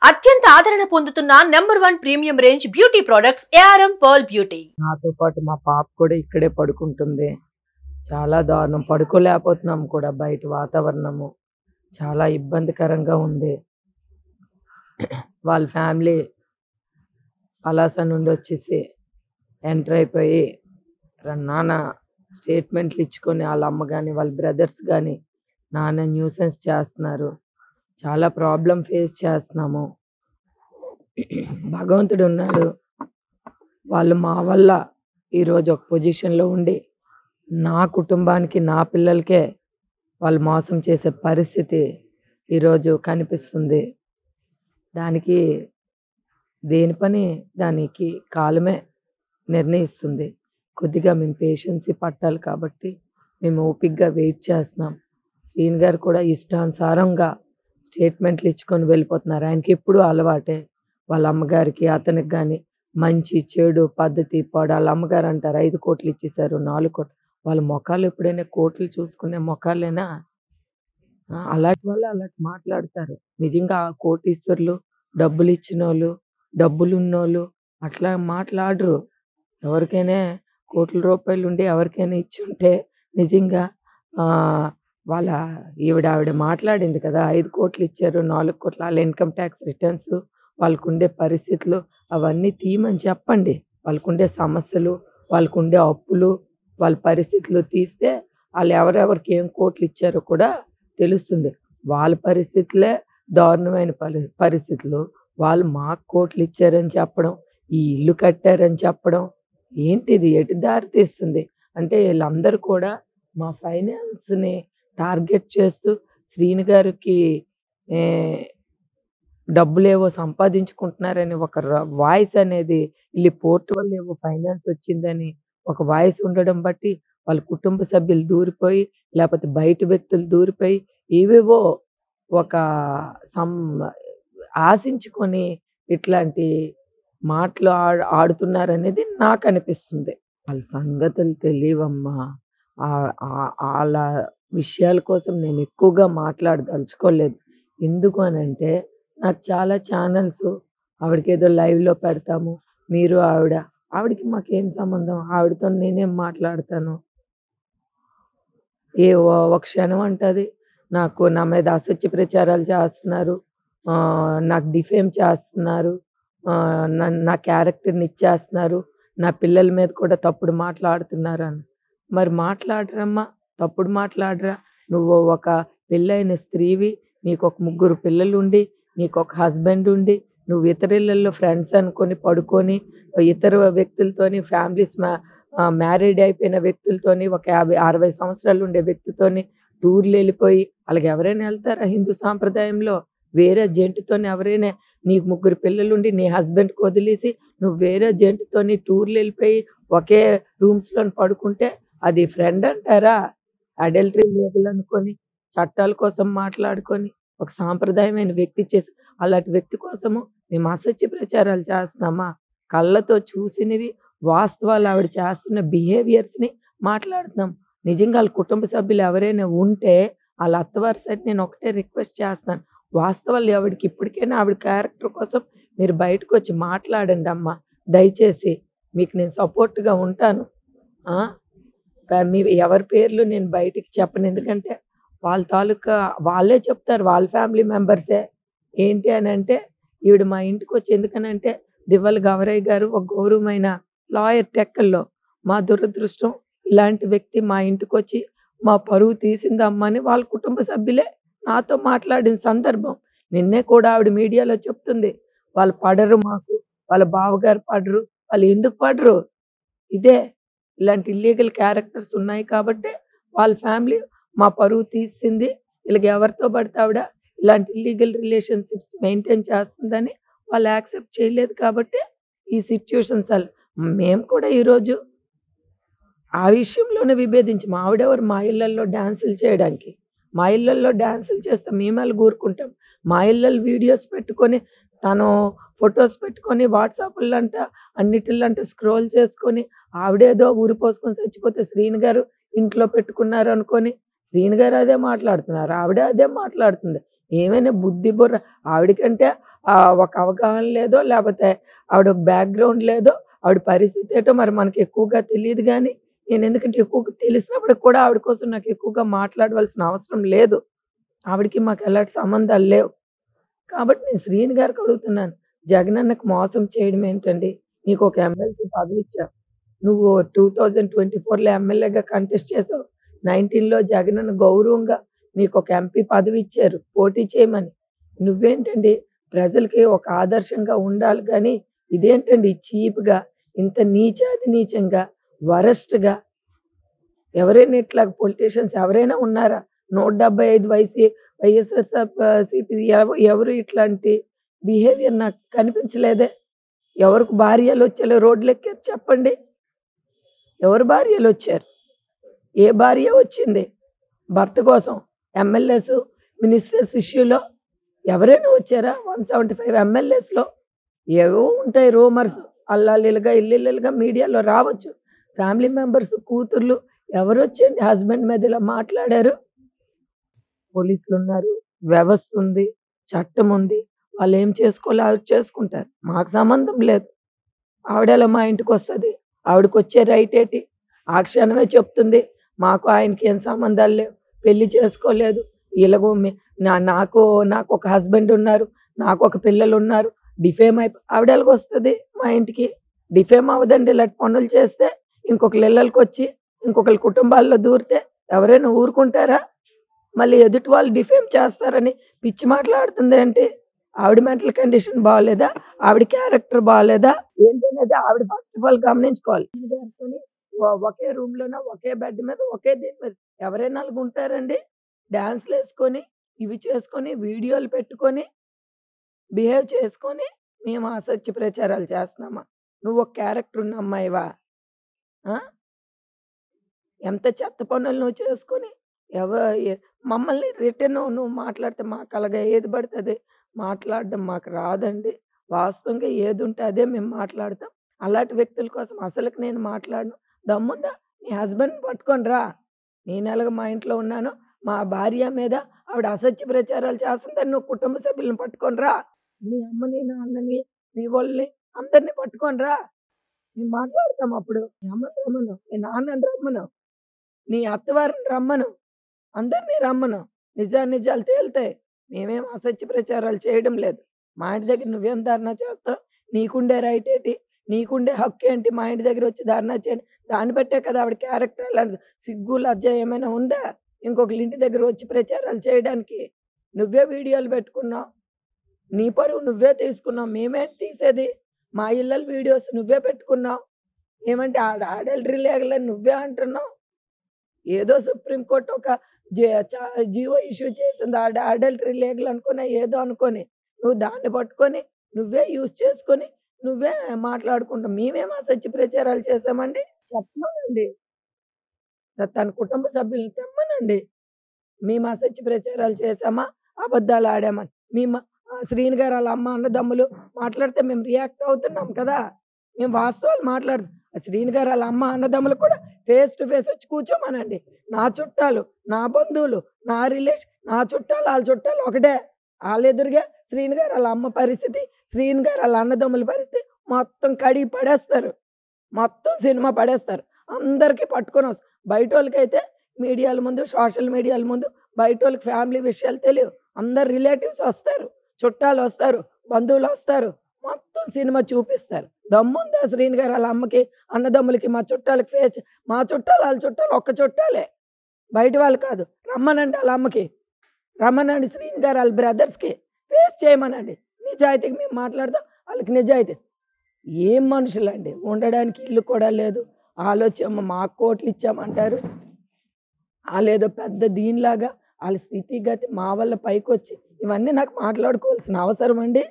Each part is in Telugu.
అత్యంత ఆదరణ పొందుతున్న number 1 premium range beauty products ARM pearl beauty. నాతో పాటు మా పాప కూడా ఇక్కడే పడుకుంటుంది. చాలా దారుణం. పడుకోలేకపోతున్నాం కూడా. బయట వాతావరణము చాలా ఇబ్బందికరంగా ఉంది. వాళ్ళ ఫ్యామిలీ పలాస నుండి వచ్చేసి ఎంటర్ అయిపోయి నాన్న స్టేట్మెంట్లు ఇచ్చుకొని వాళ్ళ అమ్మ కానీ వాళ్ళ బ్రదర్స్ కానీ నాన్న న్యూసెన్స్ చేస్తున్నారు. చాలా ప్రాబ్లం ఫేస్ చేస్తున్నాము. భగవంతుడు ఉన్నాడు. వాళ్ళు మా వల్ల ఈరోజు ఒక పొజిషన్లో ఉండి నా కుటుంబానికి నా పిల్లలకే వాళ్ళు మోసం చేసే పరిస్థితి ఈరోజు కనిపిస్తుంది. దానికి దేని పని దానికి కాలమే నిర్ణయిస్తుంది. కొద్దిగా మేము పేషెన్సీ పట్టాలి కాబట్టి మేము ఓపికగా వెయిట్ చేస్తున్నాం. శ్రీని గారు కూడా ఇష్టానుసారంగా స్టేట్మెంట్లు ఇచ్చుకొని వెళ్ళిపోతున్నారు. ఆయనకి ఎప్పుడూ అలవాటే. వాళ్ళ అమ్మగారికి అతనికి కానీ మంచి చెడు పద్ధతి పాడు. వాళ్ళ అమ్మగారు అంటారు 5 కోట్లు ఇచ్చేసారు 4 కోట్లు. వాళ్ళ మొఖాలు ఎప్పుడైనా కోట్లు చూసుకునే మొఖాలేనా? అలాంటి వాళ్ళు అలాంటి మాట్లాడతారు. నిజంగా ఆ కోటీశ్వరులు, డబ్బులు ఇచ్చిన వాళ్ళు, డబ్బులు ఉన్నోళ్ళు అట్లా మాట్లాడరు. ఎవరికైనా కోట్ల రూపాయలు ఉండి ఎవరికైనా ఇచ్చుంటే నిజంగా వాళ్ళ ఆవిడ మాట్లాడింది కదా, 5 కోట్లు ఇచ్చారు 4 కోట్లు. వాళ్ళ ఇన్కమ్ ట్యాక్స్ రిటర్న్స్, వాళ్ళకుండే పరిస్థితులు అవన్నీ తీయమని చెప్పండి. వాళ్ళకుండే సమస్యలు, వాళ్ళకుండే అప్పులు, వాళ్ళ పరిస్థితులు తీస్తే వాళ్ళు ఎవరెవరికి ఏం కోట్లు ఇచ్చారో కూడా తెలుస్తుంది. వాళ్ళ పరిస్థితులే దారుణమైన పరిస్థితులు. వాళ్ళు మాకు కోట్లు ఇచ్చారని చెప్పడం, ఈ ఇల్లు కట్టారని చెప్పడం ఏంటిది? ఎటు దారి తీస్తుంది? అంటే వీళ్ళందరూ కూడా మా ఫైనాన్స్ని టార్గెట్ చేస్తూ శ్రీని గారికి డబ్బులేవో సంపాదించుకుంటున్నారని ఒక వాయిస్ అనేది, వీళ్ళు పోర్ట్ వల్ల ఏవో ఫైనాన్స్ వచ్చిందని ఒక వాయిస్ ఉండడం బట్టి వాళ్ళ కుటుంబ సభ్యులు దూరిపోయి, లేకపోతే బయట వ్యక్తులు దూరిపోయి ఏవేవో ఒక ఆశించుకొని ఇట్లాంటి మాటలు ఆడుతున్నారనేది నాకు అనిపిస్తుంది. వాళ్ళ సంగతులు తెలియవమ్మా. వాళ్ళ విషయాల కోసం నేను ఎక్కువగా మాట్లాడదలుచుకోలేదు. ఎందుకు అనంటే నాకు చాలా ఛానల్స్ ఆవిడకి ఏదో లైవ్లో పెడతాము, మీరు ఆవిడకి మాకేం సంబంధం? ఆవిడతో నేనేం మాట్లాడతాను? ఒక క్షణం అంటుంది నాకు నా మీద అసత్య ప్రచారాలు చేస్తున్నారు, నాకు డిఫేమ్ చేస్తున్నారు, నా క్యారెక్టర్ని ఇచ్చేస్తున్నారు, నా పిల్లల మీద కూడా తప్పుడు మాట్లాడుతున్నారు అని. మరి మాట్లాడరమ్మా, తప్పుడు మాట్లాడరా? నువ్వు ఒక పెళ్ళైన స్త్రీవి, నీకు ఒక 3 పిల్లలు ఉండి, నీకు ఒక హస్బెండ్ ఉండి, నువ్వు ఇతర ఇళ్ళల్లో ఫ్రెండ్స్ అనుకొని పడుకొని ఇతర వ్యక్తులతోని ఫ్యామిలీస్ మ్యారీడ్ అయిపోయిన వ్యక్తులతోని ఒక 50-60 సంవత్సరాలు ఉండే వ్యక్తితోని టూర్లు వెళ్ళిపోయి, అలాగే ఎవరైనా వెళ్తారా హిందూ సాంప్రదాయంలో? వేరే జంటుతోని ఎవరైనా, నీకు 3 పిల్లలుండి నీ హస్బెండ్కి వదిలేసి నువ్వు వేరే జంటుతోని టూర్లు వెళ్ళిపోయి ఒకే రూమ్స్లో పడుకుంటే అది ఫ్రెండ్ అంటారా? అడల్టరీ లీగల్ అనుకొని చట్టాల కోసం మాట్లాడుకొని ఒక సాంప్రదాయమైన వ్యక్తి చేసి అలాంటి వ్యక్తి కోసము మేము అసత్య ప్రచారాలు చేస్తున్నామా? కళ్ళతో చూసినవి వాస్తవాలు ఆవిడ చేస్తున్న బిహేవియర్స్ని మాట్లాడుతున్నాం. నిజంగా వాళ్ళ కుటుంబ సభ్యులు ఎవరైనా ఉంటే వాళ్ళ అత్తవారి సైడ్ నేను ఒకటే రిక్వెస్ట్ చేస్తున్నాను, వాస్తవాలు ఆవిడకి ఇప్పటికైనా ఆవిడ క్యారెక్టర్ కోసం మీరు బయటకు వచ్చి మాట్లాడండి అమ్మా దయచేసి. మీకు నేను సపోర్ట్గా ఉంటాను. మీ ఎవరి పేర్లు నేను బయటికి చెప్పను, ఎందుకంటే వాళ్ళ తాలూకా వాళ్ళే చెప్తారు, వాళ్ళ ఫ్యామిలీ మెంబర్సే. ఏంటి అని అంటే ఈవిడ మా ఇంటికి వచ్చి, ఎందుకనంటే దివ్వల గౌరయ్య గారు ఒక గౌరవమైన లాయర్ టెక్కల్లో. మా దురదృష్టం ఇలాంటి వ్యక్తి మా ఇంటికి వచ్చి మా పరువు తీసిందమ్మా అని వాళ్ళ కుటుంబ సభ్యులే నాతో మాట్లాడిన సందర్భం. నిన్నే కూడా ఆవిడ మీడియాలో చెప్తుంది, వాళ్ళు పడరు మాకు, వాళ్ళ బావగారు పడరు. వాళ్ళు ఎందుకు పడరు? ఇదే ఇలాంటి ఇల్లీగల్ క్యారెక్టర్స్ ఉన్నాయి కాబట్టి వాళ్ళ ఫ్యామిలీ మా పరువు తీసింది, ఇలాగ ఎవరితో పడితే ఆవిడ ఇలాంటి ఇల్లీగల్ రిలేషన్షిప్స్ మెయింటైన్ చేస్తుందని వాళ్ళు యాక్సెప్ట్ చేయలేదు కాబట్టి ఈ సిచ్యువేషన్స్. మేము కూడా ఈరోజు ఆ విషయంలోనే విభేదించి, మా ఆవిడెవరు మా ఇళ్ళల్లో డ్యాన్సులు చేయడానికి? మా ఇళ్ళల్లో డ్యాన్సులు చేస్తాం, మేము కూరుకుంటాం. మా ఇళ్ళల్లో వీడియోస్ పెట్టుకొని, తను ఫొటోస్ పెట్టుకొని వాట్సాప్లంట అన్నిటిల్లంట స్క్రోల్ చేసుకొని ఆవిడేదో ఊరి పోసుకొని చచ్చిపోతే శ్రీని గారు ఇంట్లో పెట్టుకున్నారు అనుకొని శ్రీని గారు అదే మాట్లాడుతున్నారు, ఆవిడ అదే మాట్లాడుతుంది. ఏమైనా బుద్ధి బుర్ర ఆవిడకంటే ఒక అవగాహన లేదో, లేపోతే ఆవిడ ఒక బ్యాక్‌గ్రౌండ్ లేదో, ఆవిడ పరిస్థితి ఏంటో మరి మనకి ఎక్కువగా తెలీదు గానీ, నేనెందుకంటే ఎక్కువగా తెలిసినప్పటికి కూడా ఆవిడ కోసం నాకు ఎక్కువగా మాట్లాడవలసిన అవసరం లేదు. ఆవిడకి మాకు ఎలాంటి సంబంధాలు లేవు. కాబట్టి నేను శ్రీని గారికి అడుగుతున్నాను. జగనన్నకి మోసం చేయడం ఏంటండి? నీకొక ఎమ్మెల్సీ పదవిచ్చా. నువ్వు 2024లో ఎమ్మెల్యేగా కంటెస్ట్ చేసావు. 19లో జగనన్న గౌరవంగా నీకొక ఎంపీ పదవిచ్చారు పోటీ చేయమని. నువ్వేంటండి ప్రజలకి ఒక ఆదర్శంగా ఉండాలి గానీ, ఇదేంటండి చీప్‌గా, ఇంత నీచాతి నీచంగా, వరస్ట్‌గా ఎవరైనా ఇట్లా పొలిటీషియన్స్ ఎవరైనా ఉన్నారా? 175 వైఎస్ఆర్‌సీపీ ఎవరు ఇట్లాంటి బిహేవియర్ నాకు కనిపించలేదే. ఎవరికి భార్యలొచ్చేలా రోడ్లెక్కారు చెప్పండి? ఎవరి భార్యలొచ్చారు? ఏ భార్య వచ్చింది భర్త కోసం? ఎమ్మెల్యేస్, మినిస్టర్స్ ఇష్యూలో ఎవరైనా వచ్చారా? 175 ఎమ్మెల్యేస్‌లో ఏవో ఉంటాయి రూమర్స్. అల్లాలిలుగా, ఇల్లిల్లుగా మీడియాలో రావచ్చు. ఫ్యామిలీ మెంబర్స్, కూతుర్లు ఎవరొచ్చండి హస్బెండ్ మీద ఇలా మాట్లాడారు? పోలీసులున్నారు, వ్యవస్థుంది, చట్టముంది. వాళ్ళేం చేసుకోవాలో ఆవిడ చేసుకుంటారు. మాకు సంబంధం లేదు. ఆవిడెలా మా ఇంటికొస్తది? ఆవిడకొచ్చే రైట్ ఏటి? ఆ క్షణమే చెప్తుంది. మాకు ఆయనకి ఏం సంబంధాలు లేవు. పెళ్లి చేసుకోలేదు. ఇలాగో నాకొక హస్బెండ్ ఉన్నారు. నాకొక పిల్లలున్నారు. డిఫేమ్ ఆవిడెలాగొస్తది మా ఇంటికి? డిఫేమ్ అవ్వదండి ఇలాంటి పనులు చేస్తే. ఇంకొకళ్ళ ఇళ్ళలకొచ్చి, ఇంకొకళ్ళ కుటుంబాల్లో దూరితే ఎవరైనా ఊరుకుంటారా? మళ్ళీ ఎదుటి వాళ్ళు డిఫేమ్ చేస్తారని పిచ్చి మాట్లాడుతుందేంటి? ఆవిడ మెంటల్ కండిషన్ బాలేదా? ఆవిడ క్యారెక్టర్ బాలేదా? ఏంటనేది ఆవిడ ఫస్ట్ ఆఫ్ ఆల్ గమనించుకోవాలి. ఈయన గారితోని ఒకే రూమ్‌లోన, ఒకే బెడ్ మీద, ఒకే దీని మీద ఎవరైనా అలాగుంటారండి? డాన్స్‌లేసుకొని, ఇవి చేసుకొని, వీడియోలు పెట్టుకొని, బిహేవ్ చేసుకొని, మేము అసత్య ప్రచారాలు చేస్తున్నామా? నువ్వొక క్యారెక్టర్ ఉన్న అమ్మాయివా? ఆ! ఎంత చెత్త పనులు నువ్వు చేసుకొని, ఎవ ఎ మమ్మల్ని రిటర్న్ నువ్వు మాట్లాడితే మాకలాగా ఏది పడితే అదే మాట్లాడడం మాకు రాదండి. వాస్తవంగా ఏదుంటే అదే మేము మాట్లాడతాం. అలాంటి వ్యక్తుల కోసం అసలకి నేను మాట్లాడను. దమ్ముందా నీ హస్బెండ్‌ని పట్టుకొని రా. నేనెలాగ మా ఇంట్లో ఉన్నానో, మా భార్య మీద ఆవిడ అసత్య ప్రచారాలు చేస్తుందని నువ్వు కుటుంబ సభ్యులను పట్టుకొని రా. నీ అమ్మని, నాన్నని, మీ వోళ్ళని అందరిని పట్టుకొని రా. మేము మాట్లాడతాం అప్పుడు. మీ అమ్మని రమ్మను, మీ నాన్నని రమ్మను, నీ అత్తవారిని రమ్మను. అందరిని రమ్మను. నిజానిజాలు తేలుతాయి. మేమేం అసత్య ప్రచారాలు చేయడం లేదు. మా ఇంటి దగ్గర నువ్వేం ధర్నా చేస్తావు? నీకుండే రైట్ ఏటి? నీకుండే హక్కేంటి మా ఇంటి దగ్గరొచ్చి ధర్నా చేయడం? దాన్ని బట్టే కదా ఆవిడ క్యారెక్టర్ అలాంటిది. సిగ్గు, లజ్జ ఏమైనా ఉందా? ఇంకొకళ్ళ ఇంటి దగ్గర వచ్చి ప్రచారాలు చేయడానికి. నువ్వే వీడియోలు పెట్టుకున్నావు. నీ పరువు నువ్వే తీసుకున్నావు. మేమేంటి తీసేది? మా ఇళ్ళల వీడియోస్ నువ్వే పెట్టుకున్నావు. ఏమంటే అడల్టరీ లీగలని నువ్వే అంటున్నావు. ఏదో సుప్రీం కోర్ట్ ఒక జే చా జీవో ఇష్యూ చేసింది. అడల్టరీ లీగల్ అనుకుని ఏదో అనుకోని, నువ్వు దాన్ని పట్టుకొని, నువ్వే యూజ్ చేసుకొని, నువ్వే మాట్లాడుకుంటావు. మేమేం అసత్య ప్రచారాలు చేశామండి? చెప్పమనండి. తన కుటుంబ సభ్యుల్ని తెమ్మనండి. మేము అసత్య ప్రచారాలు చేశామా? అబద్ధాలు ఆడామా? శ్రీని గారు ఆళ్ళ అమ్మ, అన్నదమ్ములు మాట్లాడితే మేము రియాక్ట్ అవుతున్నాం కదా! మేము వాస్తవాలు మాట్లాడుతాం. శ్రీని గారు ఆళ్ళ అమ్మ, అన్నదమ్ములు కూడా ఫేస్ టు ఫేస్ వచ్చి కూర్చోమనండి. నా చుట్టాలు, నా బంధువులు, నా చుట్టాలు, ఆళ్ళ చుట్టాలు ఒకటే. ఆళ్ళెదురుగా శ్రీని గారు ఆళ్ళ అమ్మ పరిస్థితి, శ్రీని గారు ఆళ్ళ అన్నదమ్ముల పరిస్థితి మొత్తం కడిగి పడేస్తారు. మొత్తం సినిమా పడేస్తారు. అందరికీ పట్టుకొనొస్తారు. బయటోళ్ళకైతే మీడియాల ముందు, సోషల్ మీడియాల ముందు బయటోళ్ళకి ఫ్యామిలీ విషయాలు తెలియవు. అందరు రిలేటివ్స్ వస్తారు, చుట్టాలొస్తారు, బంధువులొస్తారు. మొత్తం సినిమా చూపిస్తారు. దమ్ముందా శ్రీని గారు ఆళ్ళ అమ్మకి, అన్నదమ్ములకి, మా చుట్టాలకి మా చుట్టాలు, ఆళ్ళ చుట్టాలు ఒక్క చుట్టాలే. బయట వాళ్ళు కాదు. రమ్మనండి ఆళ్ళ అమ్మకి. రమ్మనండి శ్రీని గారు ఆళ్ళ బ్రదర్స్‌కి. ఫేస్ చేయమనండి. నిజాయితీగా మేము మాట్లాడదాం. ఆళ్ళకి నిజాయితీ. ఏం మనుషులండి. ఉండడానికి ఇల్లు కూడా లేదు. ఆళ్ళొచ్చేమో మాకు కోట్లిచ్చామంటారు. ఆళ్ళేదో పెద్ద దీనిలాగా ఆళ్ళ స్థితిగతి మా వల్ల పైకొచ్చి ఇవన్నీ నాకు మాట్లాడుకోవాల్సిన అవసరం అండి?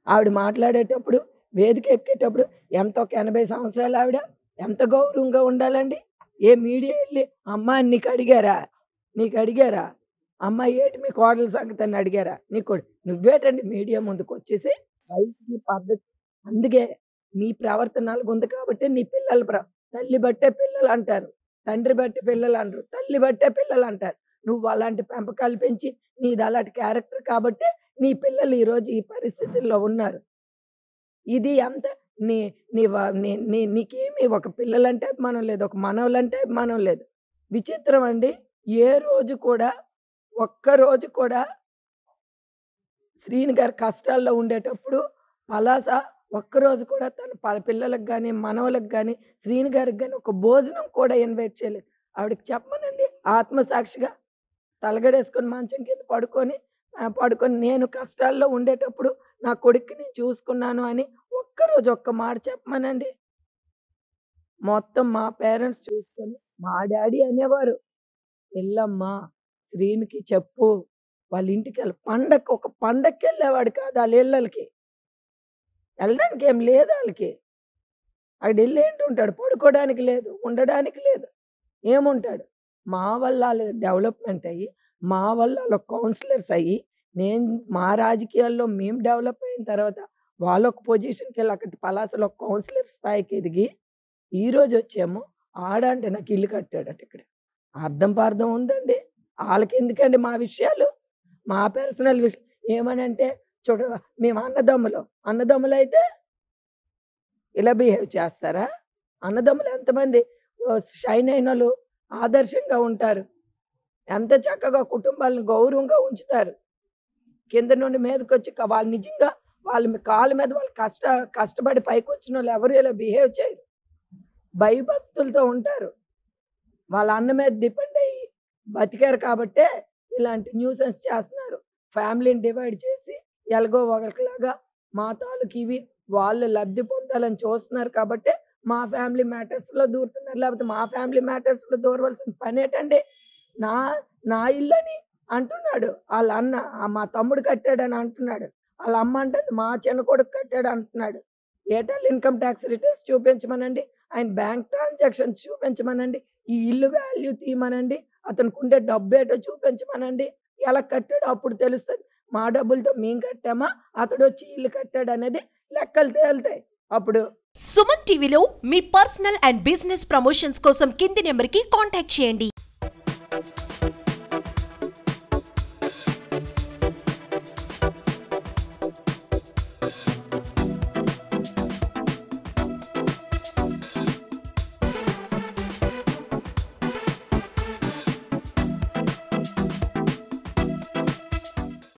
ఆవిడ మాట్లాడేటప్పుడు, వేదిక ఎక్కేటప్పుడు ఎంత ఒక 80 సంవత్సరాలు ఆవిడ. ఎంత గౌరవంగా ఉండాలండి? ఏ మీడియా ఎళ్లి అమ్మా నీకడిగారా? నీకడిగారా? అమ్మా ఏటి మీ కోడల సంగతని అడిగారా? నువ్వేటండి మీడియా ముందుకొచ్చేసి వయసుకి పద్ధతి అందుకే నీ ప్రవర్తన అలాగుంది కాబట్టే నీ పిల్లల తల్లి బట్టే పిల్లలంటారు. తండ్రి బట్టి పిల్లలనరు. తల్లి బట్టే పిల్లలంటారు. నువ్వు అలాంటి పెంపకాలు పెంచి నీది అలాంటి క్యారెక్టర్ కాబట్టి నీ పిల్లలు ఈరోజు ఈ పరిస్థితుల్లో ఉన్నారు. ఇది అంత నీ నీ వ- నీ నీ నీకేమి ఒక పిల్లలంటే అభిమానం లేదు, ఒక మనవలంటే అభిమానం లేదు. విచిత్రం అండి. ఏ రోజు కూడా ఒక్కరోజు కూడా శ్రీని గారు కష్టాల్లో ఉండేటప్పుడు పలాస ఒక్కరోజు కూడా తన పిల్లలకు కానీ మనవలకు కానీ శ్రీని గారికి కానీ ఒక భోజనం కూడా ఇన్వైట్ చేయలేదు. ఆవిడకి చెప్పమనండి ఆత్మసాక్షిగా తలగడేసుకొని మంచం కింద పడుకొని నేను కష్టాల్లో ఉండేటప్పుడు నా కొడుక్కి నేను చూసుకున్నాను అని ఒక్కరోజు ఒక్క మాట చెప్పమనండి. మొత్తం మా పేరెంట్స్ చూసుకొని మా డాడీ అనేవారు, "ఎల్లమ్మా శ్రీనికి చెప్పు వాళ్ళ ఇంటికి వెళ్ళి ఒక పండక్కి వెళ్ళేవాడు కాదు వాళ్ళ ఇళ్ళకి. వెళ్ళడానికి ఏం లేదు వాళ్ళకి. అక్కడ వెళ్ళి ఏంటి ఉంటాడు, పడుకోవడానికి లేదు, ఉండడానికి లేదు, ఏముంటాడు. మా వల్ల వాళ్ళు డెవలప్మెంట్ అయ్యి మా వల్ల వాళ్ళ కౌన్సిలర్స్ అయ్యి మా రాజకీయాల్లో మేము డెవలప్ అయిన తర్వాత వాళ్ళ ఒక పొజిషన్కి వెళ్ళి అక్కడ పలాసలో కౌన్సిలర్ స్థాయికి ఎదిగి ఈరోజు వచ్చాము. ఆడంటే నాకు ఇల్లు కట్టాడట ఇక్కడ. అర్థం పార్థం ఉందండి. వాళ్ళకి ఎందుకండి మా విషయాలు, మా పర్సనల్ విషయం. ఏమనంటే చూడ మేము అన్నదమ్ములు అయితే ఇలా బిహేవ్ చేస్తారా? అన్నదమ్ములు ఎంతమంది షైన్ అయిన వాళ్ళు ఆదర్శంగా ఉంటారు, ఎంత చక్కగా కుటుంబాలను గౌరవంగా ఉంచుతారు. కింద నుండి మీదకి వచ్చి వాళ్ళు నిజంగా వాళ్ళ కాళ్ళ మీద వాళ్ళు కష్టపడి పైకి వచ్చిన వాళ్ళు ఎవరు ఇలా బిహేవ్ చేయరు. భయభక్తులతో ఉంటారు. వాళ్ళ అన్న మీద డిపెండ్ అయ్యి బతికారు కాబట్టే ఇలాంటి న్యూసెన్స్ చేస్తున్నారు. ఫ్యామిలీని డివైడ్ చేసి ఎలాగో ఒకరిలాగా మా తాలూకు ఇవి వాళ్ళు లబ్ధి పొందాలని చూస్తున్నారు కాబట్టే మా ఫ్యామిలీ మ్యాటర్స్లో దూరుతున్నారు. లేకపోతే మా ఫ్యామిలీ మ్యాటర్స్లో దూరవలసిన పని ఏంటండి? నా ఇల్లు అని అంటున్నాడు వాళ్ళ అన్న, మా తమ్ముడు కట్టాడని అంటున్నాడు. వాళ్ళ అమ్మ అంటే మా చిన్న కొడుకు కట్టాడు అంటున్నాడు. ఏటల్ ఇన్కమ్ ట్యాక్స్ రిటర్న్స్ చూపించమనండి, ఆయన బ్యాంక్ ట్రాన్సాక్షన్ చూపించమనండి, ఈ ఇల్లు వాల్యూ తీయమనండి, అతనికి ఉండే డబ్బు ఏటో చూపించమనండి. ఎలా కట్టాడో అప్పుడు తెలుస్తుంది. మా డబ్బులతో మేము కట్టామా, అతడు వచ్చి ఇల్లు కట్టాడు అనేది లెక్కలు తేలుతాయి అప్పుడు. సుమన్ టీవీలో మీ పర్సనల్ అండ్ బిజినెస్ ప్రమోషన్స్ కోసం కింది నెంబర్కి కాంటాక్ట్ చేయండి.